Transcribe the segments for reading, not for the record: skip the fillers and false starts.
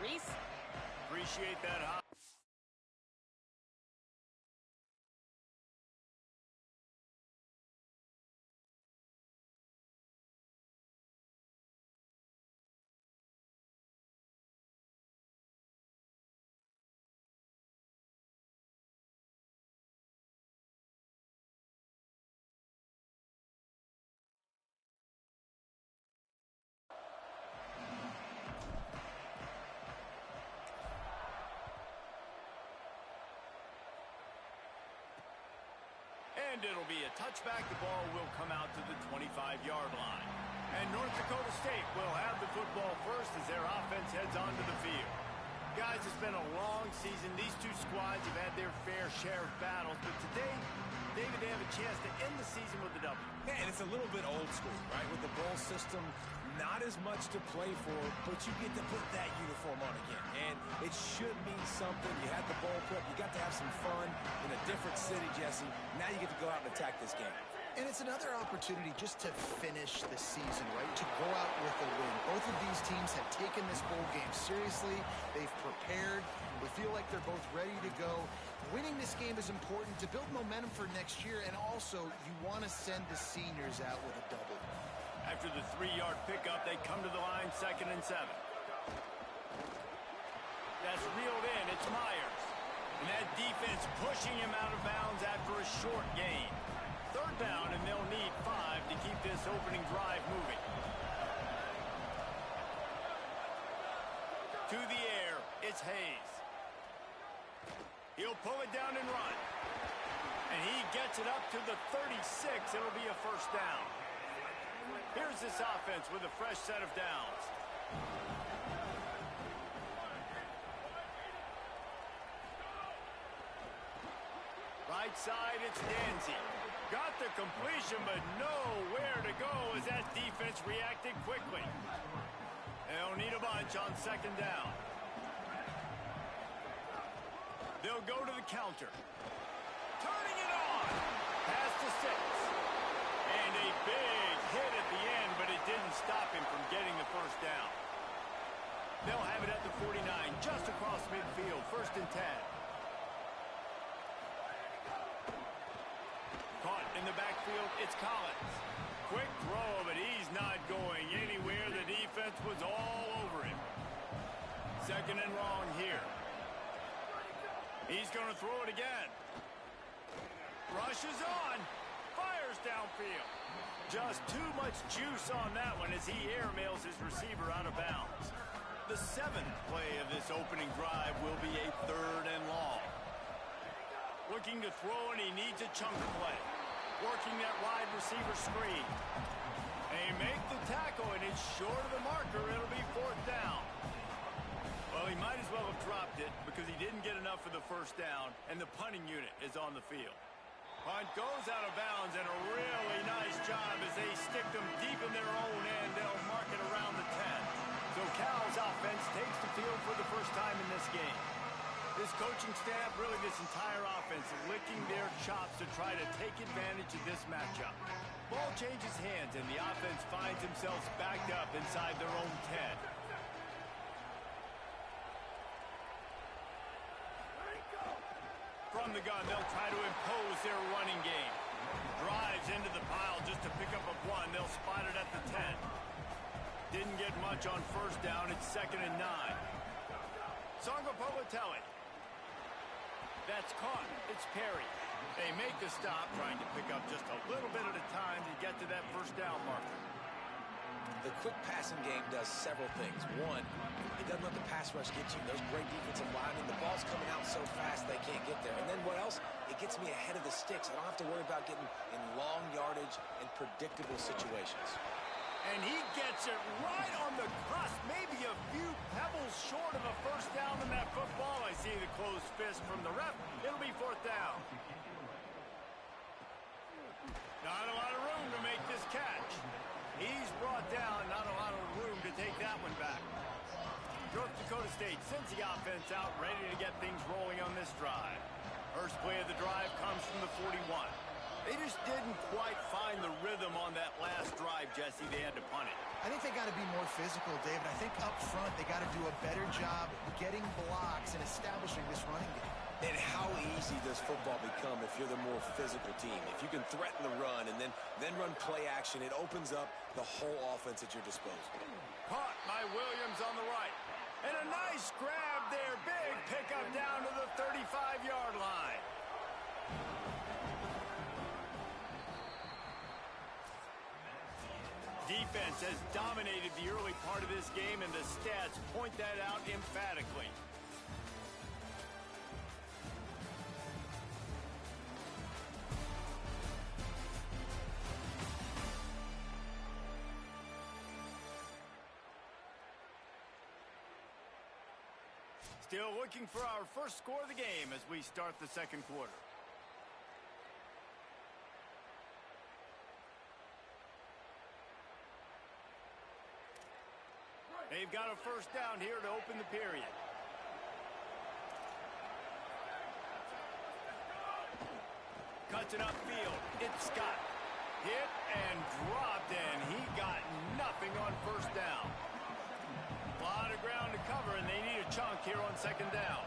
Reese. Appreciate that high. And it'll be a touchback. The ball will come out to the 25-yard line. And North Dakota State will have the football first as their offense heads onto the field. Guys, it's been a long season. These two squads have had their fair share of battles, but today, David, they have a chance to end the season with a W. Man, it's a little bit old school, right? With the bowl system, not as much to play for, but you get to put that uniform on again. And it should mean something. You had the bowl prep. You got to have some fun in a different city, Jesse. Now you get to go out and attack this game. And it's another opportunity just to finish the season, right? To go out with a win. Both of these teams have taken this bowl game seriously. They've prepared. They feel like they're both ready to go. Winning this game is important to build momentum for next year, and also you want to send the seniors out with a double. After the 3-yard pickup, they come to the line, 2nd and 7. That's reeled in. It's Myers. And that defense pushing him out of bounds after a short gain. 3rd down, and they'll need 5 to keep this opening drive moving. To the air, it's Hayes. He'll pull it down and run. And he gets it up to the 36. It'll be a 1st down. Here's this offense with a fresh set of downs. Right side, it's Danzy. Got the completion, but nowhere to go as that defense reacted quickly. They'll need a bunch on 2nd down. They'll go to the counter. Turning it on. Pass to 6. And a big hit at the end, but it didn't stop him from getting the 1st down. They'll have it at the 49, just across midfield, 1st and 10. Caught in the backfield, it's Collins. Quick throw, but he's not going anywhere. The defense was all over him. 2nd and long here. He's going to throw it again. Rushes on. Fires downfield. Just too much juice on that one as he airmails his receiver out of bounds. The 7th play of this opening drive will be a 3rd and long. Looking to throw, and he needs a chunk play. Working that wide receiver screen. They make the tackle, and it's short of the marker. It'll be 4th down. Well, he might as well have dropped it because he didn't get enough for the 1st down, and the punting unit is on the field. Punt goes out of bounds, and a really nice job as they stick them deep in their own end. They'll mark it around the 10. So Cal's offense takes the field for the 1st time in this game. This coaching staff, really this entire offense, licking their chops to try to take advantage of this matchup. Ball changes hands, and the offense finds themselves backed up inside their own 10. From the gun, they'll try to impose their running game. Drives into the pile just to pick up a 1. They'll spot it at the 10. Didn't get much on 1st down. It's 2nd and 9. Sangapolatelli. That's caught. It's Perry. They make the stop, trying to pick up just a little bit at a time to get to that 1st down marker. The quick passing game does several things. One, it doesn't let the pass rush get you. Those great defensive linemen, the ball's coming out so fast they can't get there. And then what else? It gets me ahead of the sticks. I don't have to worry about getting in long yardage and predictable situations. And he gets it right on the cusp, maybe a few pebbles short of a 1st down in that football. I see the closed fist from the ref. It'll be 4th down. Not a lot of room to make this catch. He's brought down, not a lot of room to take that one back. North Dakota State sends the offense out, ready to get things rolling on this drive. First play of the drive comes from the 41. They just didn't quite find the rhythm on that last drive, Jesse. They had to punt it. I think they got to be more physical, David. I think up front they got to do a better job getting blocks and establishing this running game. And how easy does football become if you're the more physical team? If you can threaten the run and then run play action, it opens up the whole offense at your disposal. Caught by Williams on the right. And a nice grab there. Big pickup down to the 35-yard line. Defense has dominated the early part of this game, and the stats point that out emphatically. Still looking for our first score of the game as we start the second quarter. They've got a first down here to open the period. Cuts it upfield. It's Scott. Hit and dropped, and he got nothing on first down. A lot of ground to cover, and they need a chunk here on second down.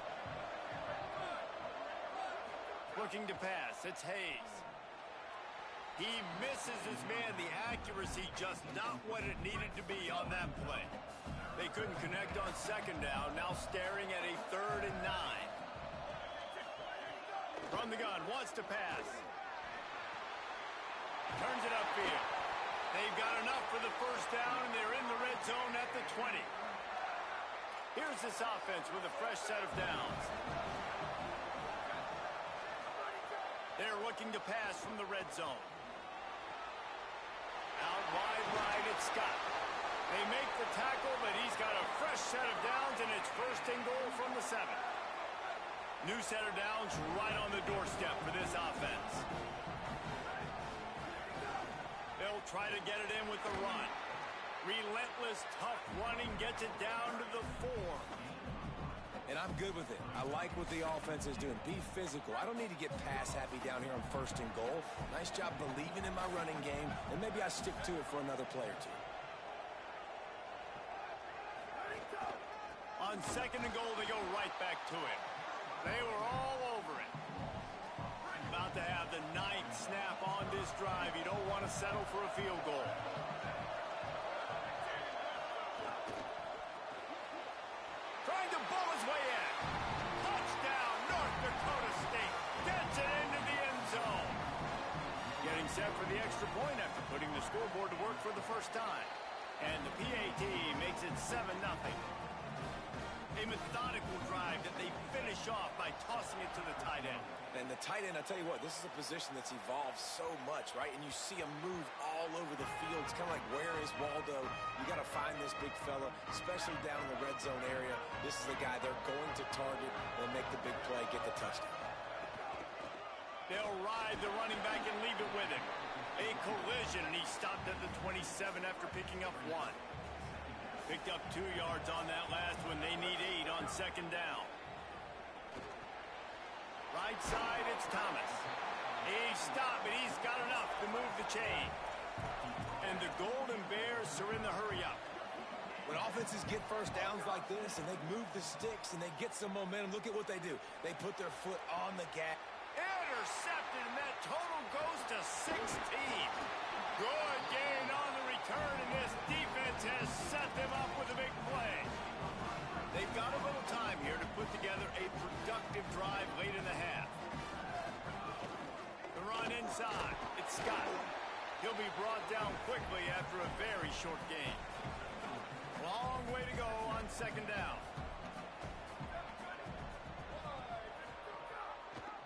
Looking to pass. It's Hayes. He misses his man. The accuracy just not what it needed to be on that play. They couldn't connect on second down. Now staring at a 3rd and 9. From the gun. Wants to pass. Turns it upfield. They've got enough for the first down, and they're in the red zone at the 20. Here's this offense with a fresh set of downs. They're looking to pass from the red zone. Out wide right, it's Scott. They make the tackle, but he's got a fresh set of downs, and it's 1st and goal from the 7. New set of downs right on the doorstep for this offense. They'll try to get it in with the run. Relentless, tough running gets it down to the 4. And I'm good with it. I like what the offense is doing. Be physical. I don't need to get pass happy down here on 1st and goal. Nice job believing in my running game, and maybe I stick to it for another play or two. On 2nd and goal, they go right back to it. They were all over it. About to have the 9th snap on this drive. You don't want to settle for a field goal. Trying to bull his way in. Touchdown, North Dakota State. Gets it into the end zone. Getting set for the extra point after putting the scoreboard to work for the first time. And the PAT makes it 7-0. A methodical drive that they finish off by tossing it to the tight end. And the tight end, I'll tell you what, this is a position that's evolved so much, right? And you see him move all over the field. It's kind of like, where is Waldo? You got to find this big fella, especially down in the red zone area. This is the guy they're going to target and make the big play, get the touchdown. They'll ride the running back and leave it with him. A collision, and he stopped at the 27 after picking up 1. Picked up 2 yards on that last one. They need 8 on second down. Right side, it's Thomas. He stopped, but he's got enough to move the chain. And the Golden Bears are in the hurry-up. When offenses get first downs like this and they move the sticks and they get some momentum, look at what they do. They put their foot on the gas. Intercepted, and that total goes to 16. Good gain on the return, and this defense has set them up with a big play. They've got a little time here to put together a productive drive late in the half. The run inside. It's Scott. He'll be brought down quickly after a very short game. Long way to go on second down.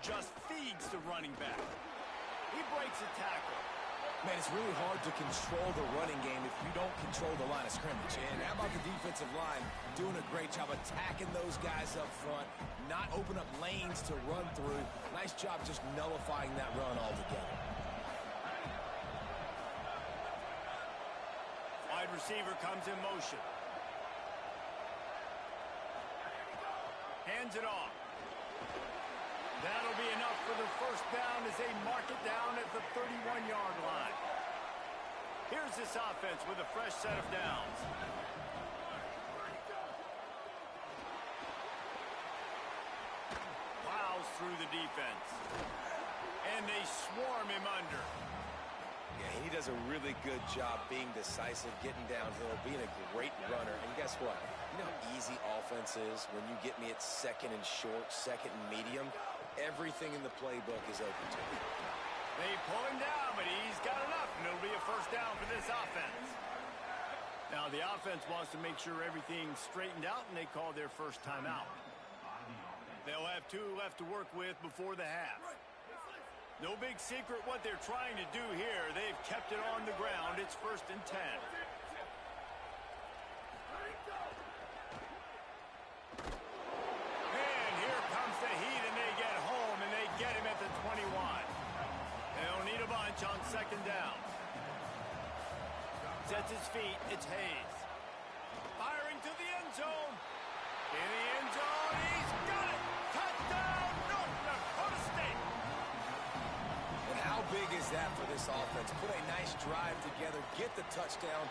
Just feeds the running back. He breaks a tackle. Man, it's really hard to control the running game if you don't control the line of scrimmage. And how about the defensive line doing a great job attacking those guys up front, not open up lanes to run through. Nice job just nullifying that run altogether. Wide receiver comes in motion. Hands it off. That'll be enough for the first down as they mark it down at the 31-yard line. Here's this offense with a fresh set of downs. Plows through the defense. And they swarm him under. Yeah, he does a really good job being decisive, getting downhill, being a great runner. And guess what? You know how easy offense is when you get me at second and short, second and medium? Everything in the playbook is open to me. They pull him down, but he's got enough, and it'll be a first down for this offense. Now, the offense wants to make sure everything's straightened out, and they call their first timeout. They'll have 2 left to work with before the half. No big secret what they're trying to do here. They've kept it on the ground. It's 1st and 10. And here comes the heat, and they get home, and they get him at the 21. They'll need a bunch on 2nd down. Sets his feet. It's Hayes. Firing to the end zone. In the end zone. He's got it. Touchdown, North Dakota State. And how big is that for this offense? Put a nice drive together, get the touchdown,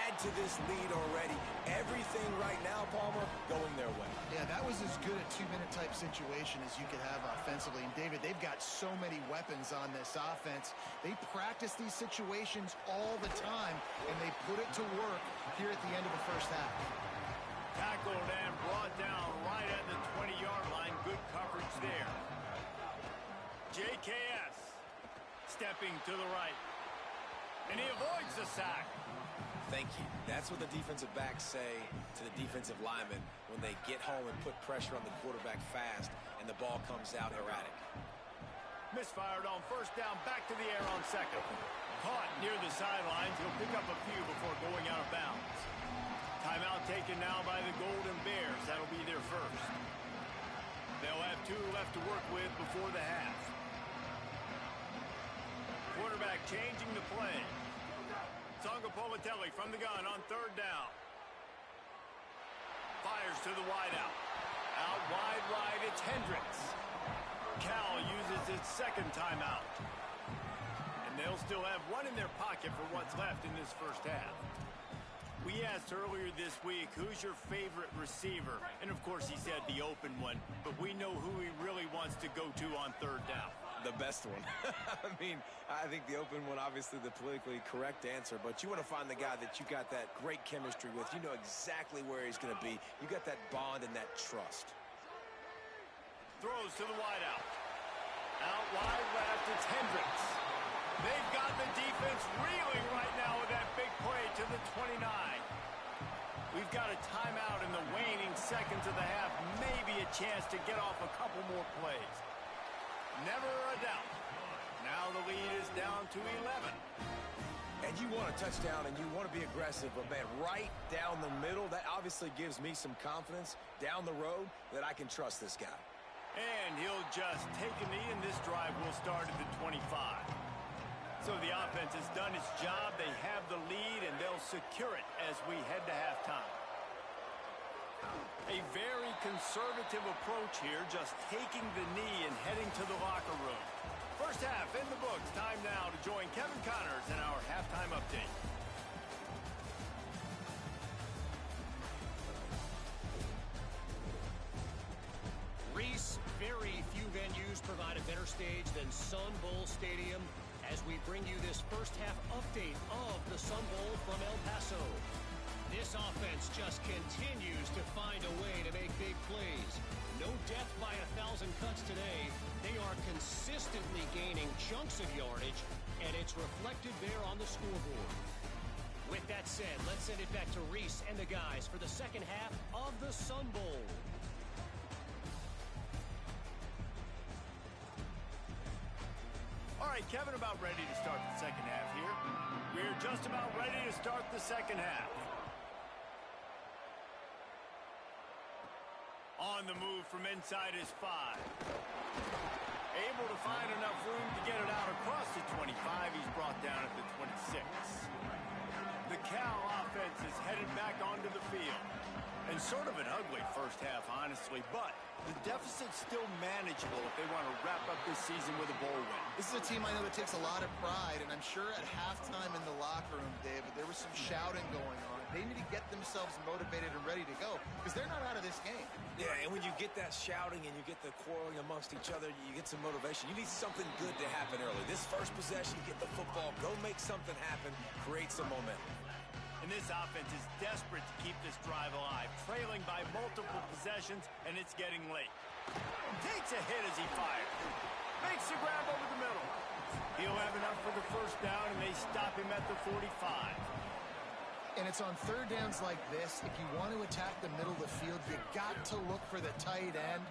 add to this lead already. Everything right now, Palmer, going their way. Yeah, that was as good a 2-minute type situation as you could have offensively. And, David, they've got so many weapons on this offense. They practice these situations all the time, and they put it to work here at the end of the first half. Tackled and brought down right at the 20-yard line. Good coverage there. JKS stepping to the right. And he avoids the sack. Thank you. That's what the defensive backs say to the defensive linemen when they get home and put pressure on the quarterback fast and the ball comes out erratic. Misfired on 1st down, back to the air on 2nd. Caught near the sidelines. He'll pick up a few before going out of bounds. Timeout taken now by the Golden Bears. That'll be their first. They'll have 2 left to work with before the half. Quarterback changing the play. Politelli from the gun on 3rd down. Fires to the wideout. Out wide right, it's Hendricks. Cal uses its 2nd timeout. And they'll still have 1 in their pocket for what's left in this first half. We asked earlier this week, who's your favorite receiver? And, of course, he said the open one. But we know who he really wants to go to on 3rd down. The best one. I mean, I think the open one, obviously the politically correct answer, but you want to find the guy that you got that great chemistry with. You know exactly where he's going to be. You got that bond and that trust. Throws to the wideout. Out wide left, it's Hendricks. They've got the defense reeling right now with that big play to the 29. We've got a timeout in the waning seconds of the half. Maybe a chance to get off a couple more plays. Never a doubt. Now the lead is down to 11. And you want a touchdown and you want to be aggressive, but man, right down the middle, that obviously gives me some confidence down the road that I can trust this guy. And he'll just take a knee, and this drive will start at the 25. So the offense has done its job. They have the lead, and they'll secure it as we head to halftime. A very conservative approach here, just taking the knee and heading to the locker room. First half in the books. Time now to join Kevin Connors in our halftime update. Reese, very few venues provide a better stage than Sun Bowl Stadium as we bring you this first half update of the Sun Bowl from El Paso. This offense just continues to find a way to make big plays. No death by 1,000 cuts today. They are consistently gaining chunks of yardage, and it's reflected there on the scoreboard. With that said, let's send it back to Reese and the guys for the second half of the Sun Bowl. All right, Kevin, about ready to start the second half here. We're just about ready to start the second half. On the move from inside his 5. Able to find enough room to get it out across the 25. He's brought down at the 26. The Cal offense is headed back onto the field. And sort of an ugly first half, honestly, but the deficit's still manageable if they want to wrap up this season with a bowl win. This is a team I know that takes a lot of pride, and I'm sure at halftime in the locker room, David, there was some shouting going on. They need to get themselves motivated and ready to go because they're not out of this game. Yeah, and when you get that shouting and you get the quarreling amongst each other, you get some motivation. You need something good to happen early. This first possession, get the football, go make something happen, create some momentum. And this offense is desperate to keep this drive alive, trailing by multiple possessions, and it's getting late. Takes a hit as he fires. Makes the grab over the middle. He'll have enough for the first down, and they stop him at the 45. And it's on third downs like this. If you want to attack the middle of the field, you got to look for the tight end.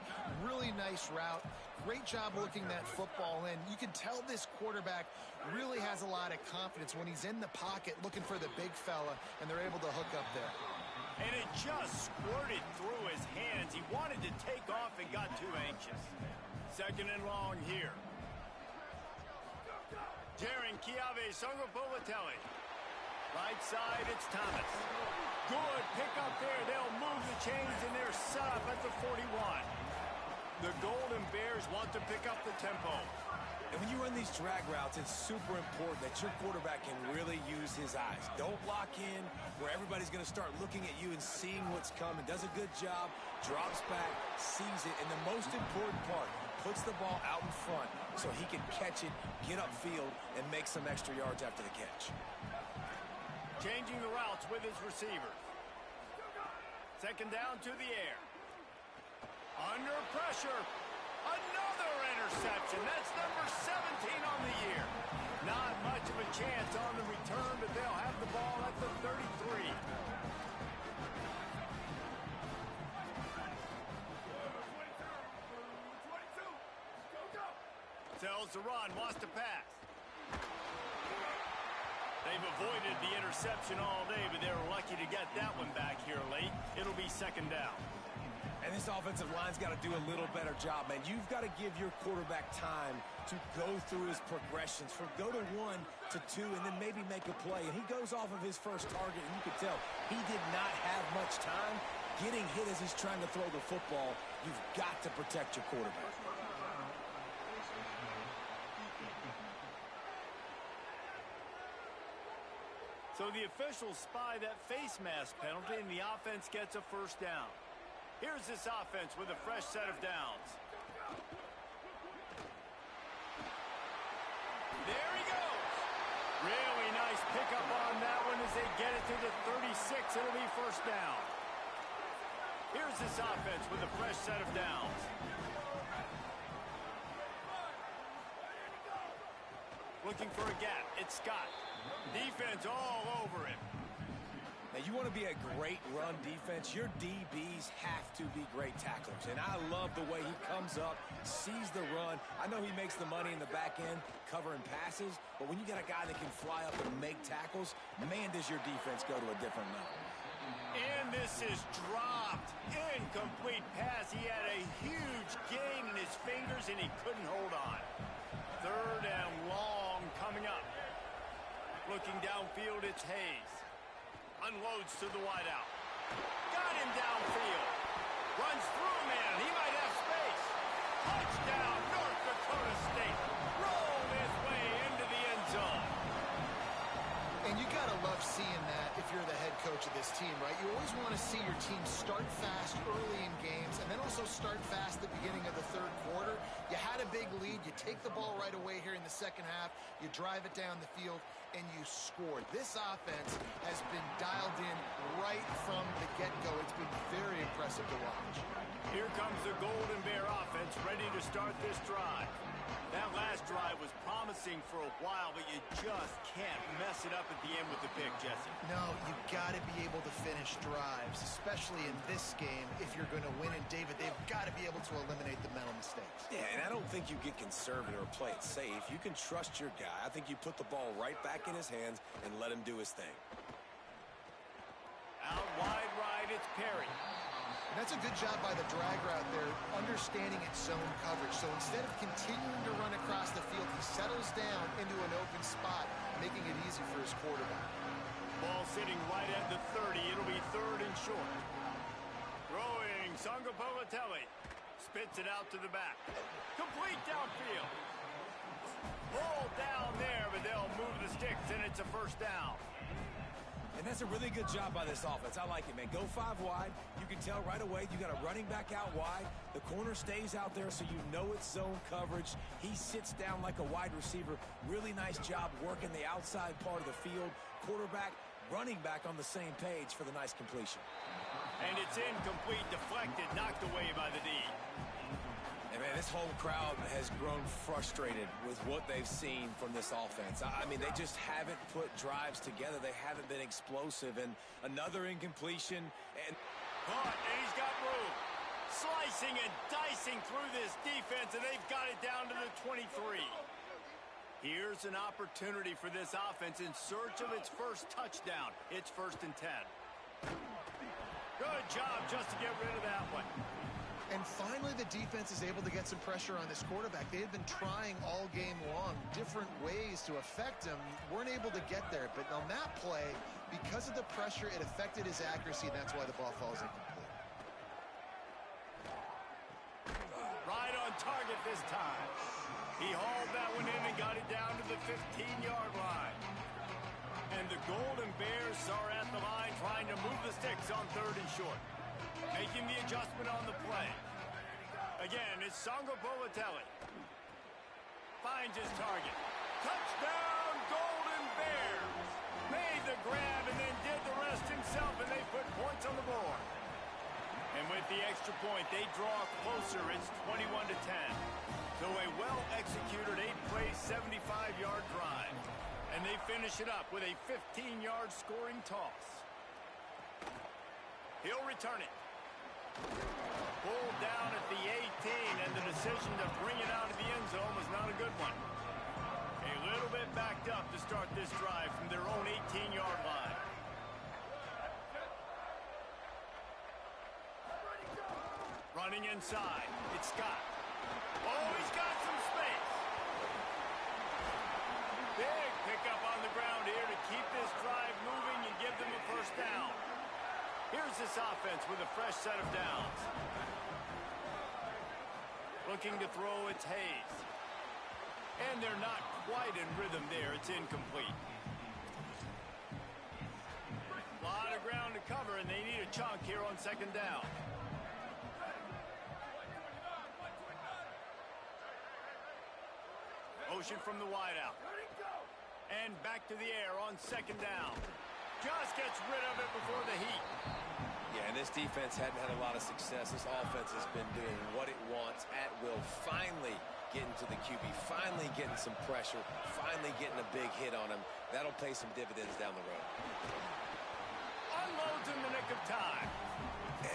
Really nice route. Great job looking that football in. You can tell this quarterback really has a lot of confidence when he's in the pocket looking for the big fella, and they're able to hook up there. And it just squirted through his hands. He wanted to take off and got too anxious. Second and long here. Ncaa Songopovatelli. Right side, it's Thomas. Good pick up there. They'll move the chains, and they're set up at the 41. The Golden Bears want to pick up the tempo. And when you run these drag routes, it's super important that your quarterback can really use his eyes. Don't lock in where everybody's going to start looking at you and seeing what's coming. Does a good job, drops back, sees it, and the most important part, puts the ball out in front so he can catch it, get upfield, and make some extra yards after the catch. Changing the routes with his receivers. Second down to the air. Under pressure. Another interception. That's number 17 on the year. Not much of a chance on the return, but they'll have the ball at the 33. Tells the run, wants to pass. They've avoided the interception all day, but they were lucky to get that one back here late. It'll be second down. And this offensive line's got to do a little better job, man. You've got to give your quarterback time to go through his progressions, from go to 1 to 2, and then maybe make a play. And he goes off of his first target, and you can tell he did not have much time getting hit as he's trying to throw the football. You've got to protect your quarterback. So the officials spy that face mask penalty, and the offense gets a first down. Here's this offense with a fresh set of downs. There he goes. Really nice pickup on that one as they get it to the 36. It'll be first down. Here's this offense with a fresh set of downs. Looking for a gap. It's Scott. Defense all over him. Now, you want to be a great run defense, your DBs have to be great tacklers. And I love the way he comes up, sees the run. I know he makes the money in the back end covering passes, but when you got a guy that can fly up and make tackles, man, does your defense go to a different level. And this is dropped. Incomplete pass. He had a huge gain in his fingers, and he couldn't hold on. Third and long coming up. Looking downfield, it's Hayes. Unloads to the wideout. Got him downfield. Runs through a man. He might have space. Touchdown, North Dakota State. Rolled his way into the end zone. And you got to love seeing that if you're the head coach of this team, right? You always want to see your team start fast early in games and then also start fast at the beginning of the third quarter. You had a big lead. You take the ball right away here in the second half. You drive it down the field, and you scored. This offense has been dialed in right from the get-go. It's been very impressive to watch. Here comes the Golden Bear offense ready to start this drive. That last drive was promising for a while, but you just can't mess it up at the end with the pick, Jesse. No, you got to be able to finish drives, especially in this game. If you're going to win, and David, they've got to be able to eliminate the mental mistakes. Yeah, and I don't think you get conservative or play it safe. You can trust your guy. I think you put the ball right back in his hands and let him do his thing. Out wide right, it's Perry. And that's a good job by the drag route there, understanding its zone coverage. So instead of continuing to run across the field, he settles down into an open spot, making it easy for his quarterback. Ball sitting right at the 30. It'll be 3rd and short. Throwing, Ncaa spits it out to the back. Complete downfield. Ball down there, but they'll move the sticks, and it's a 1st down. And that's a really good job by this offense. I like it, man. Go 5 wide. You can tell right away you got a running back out wide. The corner stays out there, so you know it's zone coverage. He sits down like a wide receiver. Really nice job working the outside part of the field. Quarterback, running back on the same page for the nice completion. And it's incomplete, deflected, knocked away by the D. And, man, this whole crowd has grown frustrated with what they've seen from this offense. I mean, they just haven't put drives together. They haven't been explosive. And another incompletion. And he's got room. Slicing and dicing through this defense, and they've got it down to the 23. Here's an opportunity for this offense in search of its first touchdown. It's 1st and 10. Good job just to get rid of that one. And finally, the defense is able to get some pressure on this quarterback. They had been trying all game long different ways to affect him. Weren't able to get there. But on that play, because of the pressure, it affected his accuracy, and that's why the ball falls incomplete. Right on target this time. He hauled that one in and got it down to the 15-yard line. And the Golden Bears are at the line trying to move the sticks on 3rd and short. Making the adjustment on the play. Again, it's Ncaa. Finds his target. Touchdown, Golden Bears! Made the grab and then did the rest himself, and they put points on the board. And with the extra point, they draw closer. It's 21-10. So a well-executed 8-play, 75-yard drive. And they finish it up with a 15-yard scoring toss. He'll return it. Pulled down at the 18, and the decision to bring it out of the end zone was not a good one. A little bit backed up to start this drive from their own 18-yard line. Running inside, it's Scott. Oh, he's got some space. Big pickup on the ground here to keep this drive moving and give them a 1st down. Here's this offense with a fresh set of downs. Looking to throw, it's Hayes. And they're not quite in rhythm there. It's incomplete. A lot of ground to cover, and they need a chunk here on 2nd down. Motion from the wideout. And back to the air on 2nd down. Just gets rid of it before the heat. Yeah, and this defense hadn't had a lot of success. This offense has been doing what it wants at will. Finally getting to the QB. Finally getting some pressure. Finally getting a big hit on him. That'll pay some dividends down the road. Unloads in the nick of time.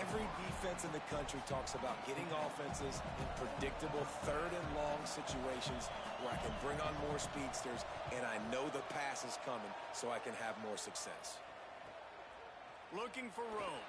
Every defense in the country talks about getting offenses in predictable 3rd and long situations where I can bring on more speedsters, and I know the pass is coming, so I can have more success. Looking for room.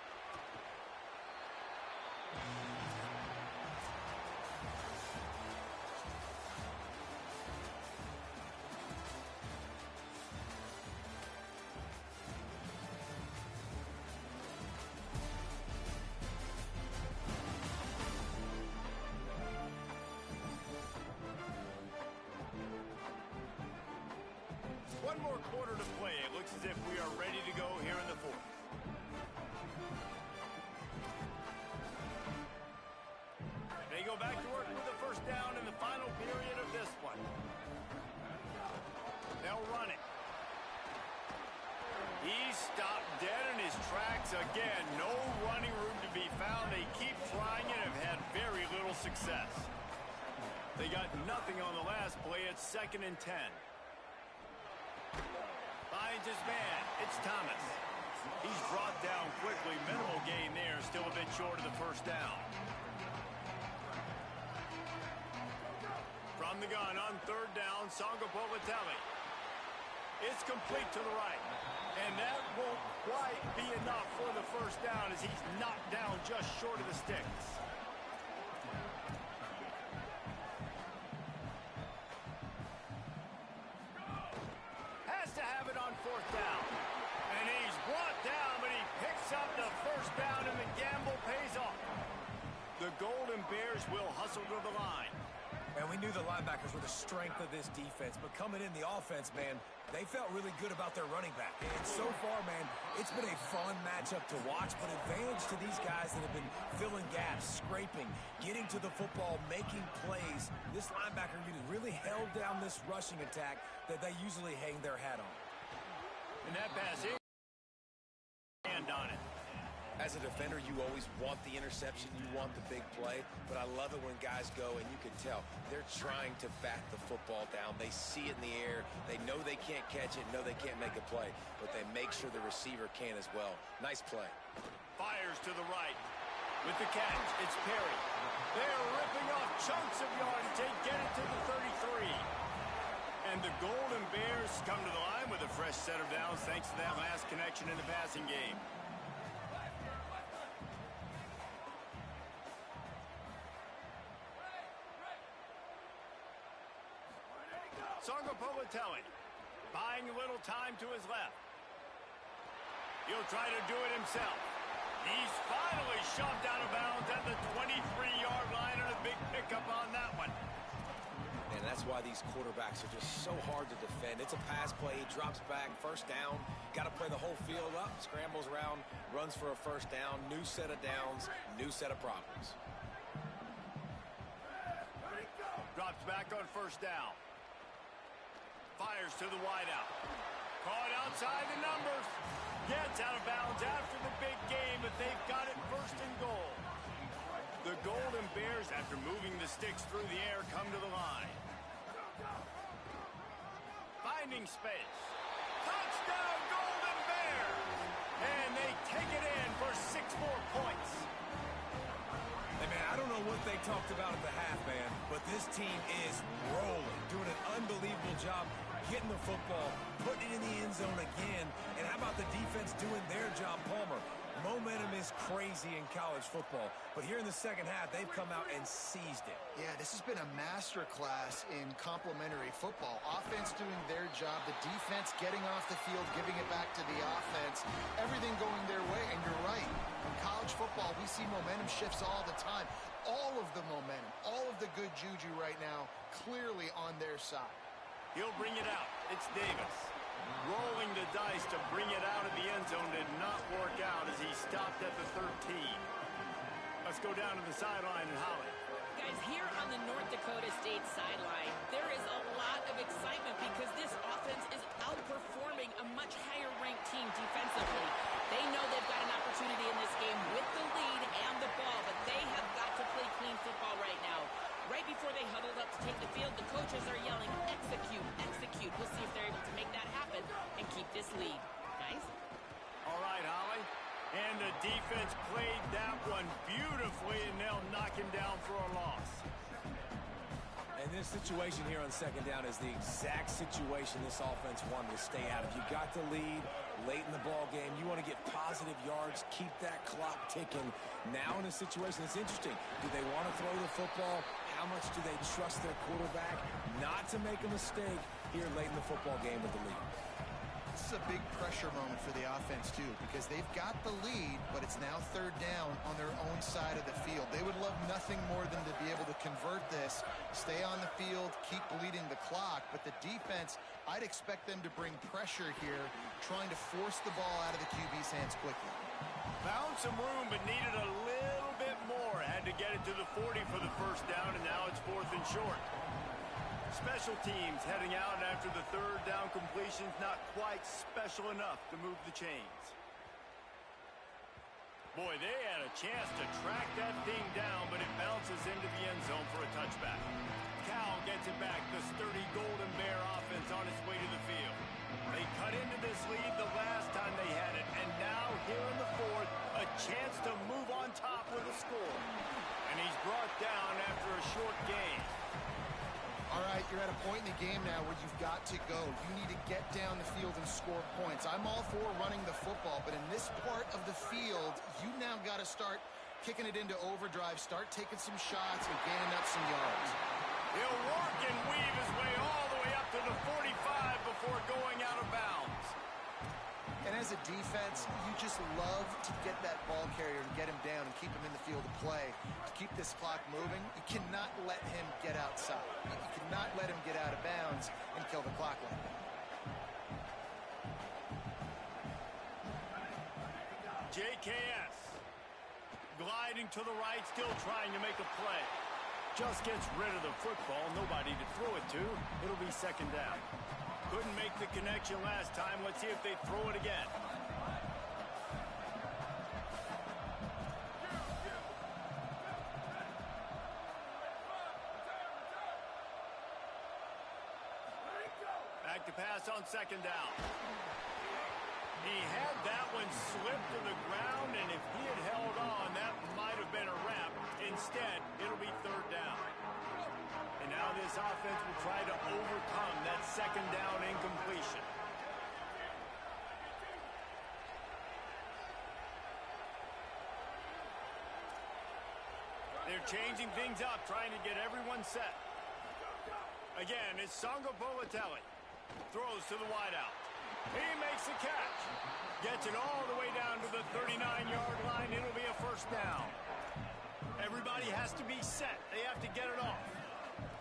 One more quarter to play. It looks as if we are ready to go here in the 4th. They go back to work with the 1st down in the final period of this one. They'll run it. He's stopped dead in his tracks again. No running room to be found. They keep trying it and have had very little success. They got nothing on the last play. It's 2nd and 10. Finds his man. It's Thomas. He's brought down quickly. Minimal gain there. Still a bit short of the 1st down. From the gun on 3rd down, Ncaa. It's complete to the right. And that won't quite be enough for the 1st down as he's knocked down just short of the sticks. Has to have it on 4th down. And first down, and the gamble pays off. The Golden Bears will hustle to the line. And we knew the linebackers were the strength of this defense, but coming in the offense, man, they felt really good about their running back. And so far, man, it's been a fun matchup to watch, but advantage to these guys that have been filling gaps, scraping, getting to the football, making plays. This linebacker unit really held down this rushing attack that they usually hang their hat on. And that pass in. Hand on it. As a defender, you always want the interception, you want the big play, but I love it when guys go, and you can tell, they're trying to bat the football down. They see it in the air. They know they can't catch it, know they can't make a play, but they make sure the receiver can as well. Nice play. Fires to the right. With the catch, it's Perry. They're ripping off chunks of yardage. They get it to the 33. And the Golden Bears come to the line with a fresh set of downs thanks to that last connection in the passing game. Songapolatelli buying a little time to his left. He'll try to do it himself. He's finally shoved out of bounds at the 23-yard line, and a big pickup on that one. And that's why these quarterbacks are just so hard to defend. It's a pass play, he drops back, first down, got to play the whole field up, scrambles around, runs for a first down, new set of downs, new set of problems. Drops back on first down. Fires to the wideout. Caught outside the numbers. Gets out of bounds after the big game, but they've got it first and goal. The Golden Bears, after moving the sticks through the air, come to the line. Finding space. Touchdown, Golden Bears! And they take it in for 6 more points. Hey, man, I don't know what they talked about at the half, man, but this team is rolling, doing an unbelievable job getting the football, putting it in the end zone again, and how about the defense doing their job, Palmer? Momentum is crazy in college football, but here in the second half, they've come out and seized it. Yeah, this has been a masterclass in complementary football. Offense doing their job, the defense getting off the field, giving it back to the offense, everything going their way, and you're right. In college football, we see momentum shifts all the time. All of the momentum, all of the good juju right now, clearly on their side. He'll bring it out. It's Davis. Rolling the dice to bring it out of the end zone did not work out as he stopped at the 13. Let's go down to the sideline and Holly. Guys, here on the North Dakota State sideline, there is a lot of excitement because this offense is outperforming a much higher-ranked team defensively. They know they've got an opportunity in this game with the lead and the ball, but they have got to play clean football right now. Right before they huddled up to take the field, the coaches are yelling, execute, execute. We'll see if they're able to make that happen and keep this lead. Guys? All right, Holly. And the defense played that one beautifully, and they'll knock him down for a loss. And this situation here on second down is the exact situation this offense wanted to stay out of. You got the lead late in the ball game. You want to get positive yards, keep that clock ticking. Now in a situation that's interesting, do they want to throw the football? How much do they trust their quarterback not to make a mistake here late in the football game with the lead? This is a big pressure moment for the offense, too, because they've got the lead, but it's now third down on their own side of the field. They would love nothing more than to be able to convert this, stay on the field, keep bleeding the clock. But the defense, I'd expect them to bring pressure here, trying to force the ball out of the QB's hands quickly. Found some room, but needed a little bit more. Had to get it to the 40 for the first down, and now it's 4th and short. Special teams heading out after the third down completion's not quite special enough to move the chains. Boy, they had a chance to track that thing down, but it bounces into the end zone for a touchback. Cal gets it back. The sturdy Golden Bear offense on its way to the field. They cut into this lead the last time they had it, and now here in the fourth, a chance to move on top with a score. And he's brought down after a short game. All right, you're at a point in the game now where you've got to go. You need to get down the field and score points. I'm all for running the football, but in this part of the field, you now got to start kicking it into overdrive, start taking some shots and gaining up some yards. He'll work and weave his way all the way up to the 45 before going out of bounds. And as a defense, you just love to get that ball carrier and get him down and keep him in the field of play. To keep this clock moving, you cannot let him get outside. You cannot let him get out of bounds and kill the clock like that. JKS gliding to the right, still trying to make a play. Just gets rid of the football, nobody to throw it to. It'll be second down. Couldn't make the connection last time. Let's see if they throw it again. Back to pass on second down. He had that one slip to the ground, and if he had held on, that might have been a wrap. Instead, it'll be third down. And now this offense will try to overcome that second down incompletion. They're changing things up, trying to get everyone set. Again, it's Ncaa. Throws to the wideout. He makes the catch. Gets it all the way down to the 39-yard line. It'll be a first down. Everybody has to be set. They have to get it off.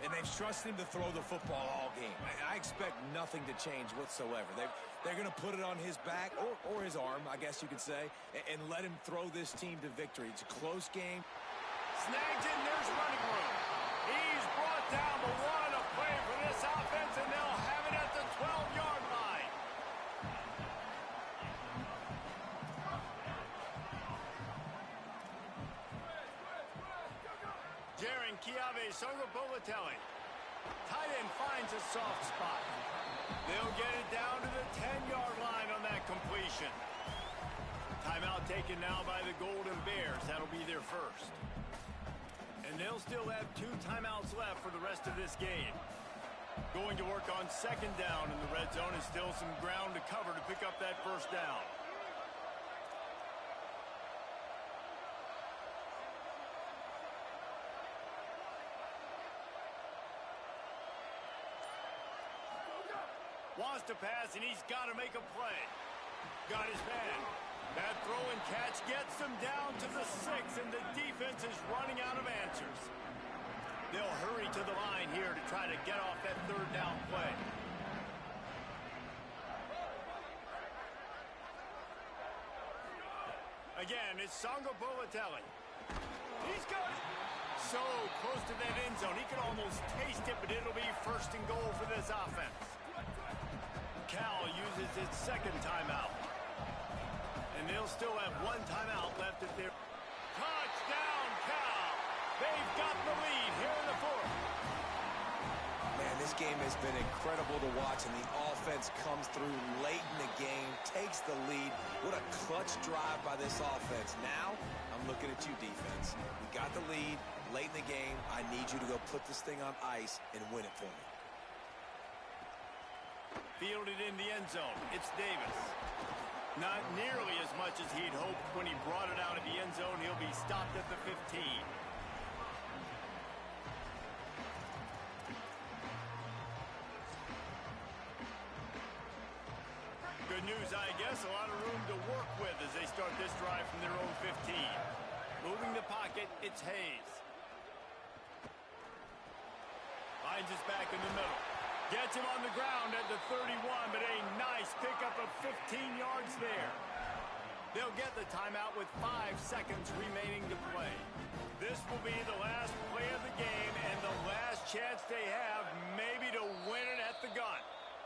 And they've trusted him to throw the football all game. I expect nothing to change whatsoever. They're going to put it on his back, or his arm, I guess you could say, and let him throw this team to victory. It's a close game. Snags in, there's running room. He's brought down, but what a play for this offense, and they'll have it at the 12-yard line. Ncaa. Tight end finds a soft spot. They'll get it down to the 10-yard line on that completion. Timeout taken now by the Golden Bears. That'll be their first. And they'll still have 2 timeouts left for the rest of this game. Going to work on second down in the red zone, and still some ground to cover to pick up that first down. Wants to pass, and he's got to make a play. Got his man. That throw and catch gets them down to the 6, and the defense is running out of answers. They'll hurry to the line here to try to get off that third down play. Again, it's Ncaa. He's got it. So close to that end zone. He could almost taste it, but it'll be first and goal for this offense. Cal uses its second timeout. And they'll still have 1 timeout left at their... Touchdown, Cal! They've got the lead here in the fourth. Man, this game has been incredible to watch, and the offense comes through late in the game, takes the lead. What a clutch drive by this offense. Now, I'm looking at you, defense. We got the lead late in the game. I need you to go put this thing on ice and win it for me. Fielded in the end zone. It's Davis. Not nearly as much as he'd hoped when he brought it out of the end zone. He'll be stopped at the 15. Good news, I guess. A lot of room to work with as they start this drive from their own 15. Moving the pocket, it's Hayes. Finds us back in the middle. Gets him on the ground at the 31, but a nice pickup of 15 yards there. They'll get the timeout with 5 seconds remaining to play. This will be the last play of the game and the last chance they have maybe to win it at the gun.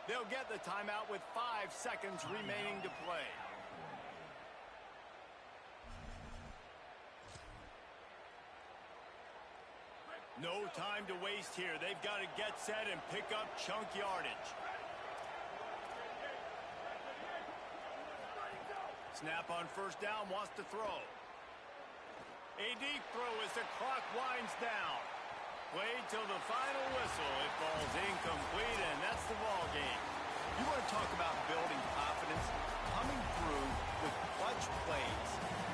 They'll get the timeout with 5 seconds remaining to play. No time to waste here. They've got to get set and pick up chunk yardage. Snap on first down, wants to throw. A deep throw as the clock winds down. Played till the final whistle. It falls incomplete, and that's the ball game. You want to talk about building confidence? Coming through with clutch plays,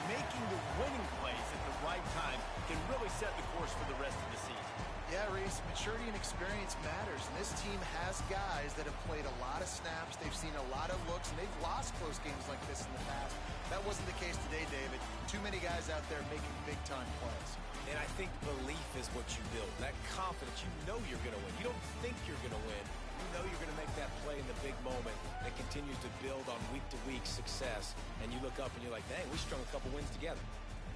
making the winning plays at the right time can really set the course for the rest of the season. Yeah, Reese, maturity and experience matters, and this team has guys that have played a lot of snaps, they've seen a lot of looks, and they've lost close games like this in the past. That wasn't the case today, David. Too many guys out there making big-time plays. And I think belief is what you build. That confidence, you know you're going to win. You don't think you're going to win. You know you're going to make that play in the big moment that continues to build on week-to-week success. And you look up and you're like, dang, we strung a couple wins together.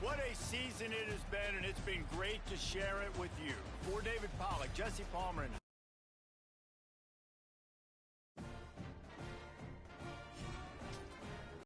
What a season it has been, and it's been great to share it with you. For David Pollack, Jesse Palmer, and